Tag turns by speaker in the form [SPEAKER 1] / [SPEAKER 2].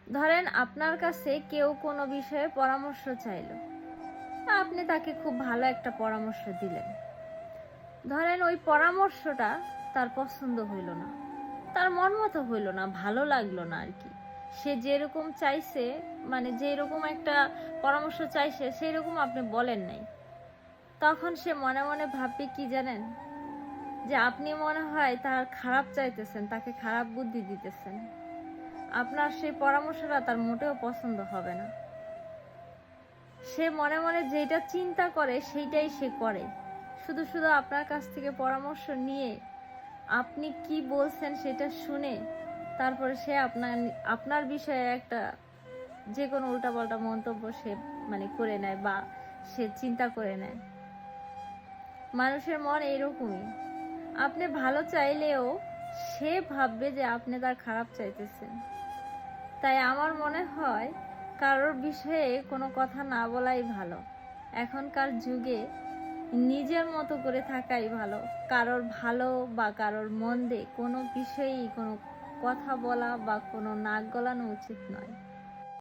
[SPEAKER 1] ধরেন আপনার কাছে কেউ কোনো বিষয়ে পরামর্শ চাইলো, আপনি তাকে খুব ভালো একটা পরামর্শ দিলেন। ধরেন ওই পরামর্শটা তার পছন্দ হইল না, তার মন মতো হইল না, ভালো লাগলো না আর কি। সে যেরকম চাইছে, মানে যেরকম একটা পরামর্শ চাইছে সেই রকম আপনি বলেন নাই। তখন সে মনে মনে ভাববে কি জানেন, যে আপনি মনে হয় তার খারাপ চাইতেছেন, তাকে খারাপ বুদ্ধি দিতেছেন। আপনার সেই পরামর্শটা তার মোটেও পছন্দ হবে না। সে মনে মনে যেটা চিন্তা করে সেইটাই সে করে। শুধু শুধু আপনার কাছ থেকে পরামর্শ নিয়ে আপনি কি বলছেন সেটা শুনে তারপরে সে আপনার বিষয়ে একটা যে কোনো উল্টাপাল্টা মন্তব্য সে মানে করে নেয় বা সে চিন্তা করে নেয়। মানুষের মন এইরকমই, আপনি ভালো চাইলেও সে ভাববে যে আপনি তার খারাপ চাইতেছেন। তাই আমার মনে হয় কারোর বিষয়ে কোনো কথা না বলাই ভালো। এখনকার যুগে নিজের মতো করে থাকাই ভালো। কারোর ভালো বা কারোর মন্দে কোনো বিষয়েই কোনো কথা বলা বা কোনো নাক গলানো উচিত নয়।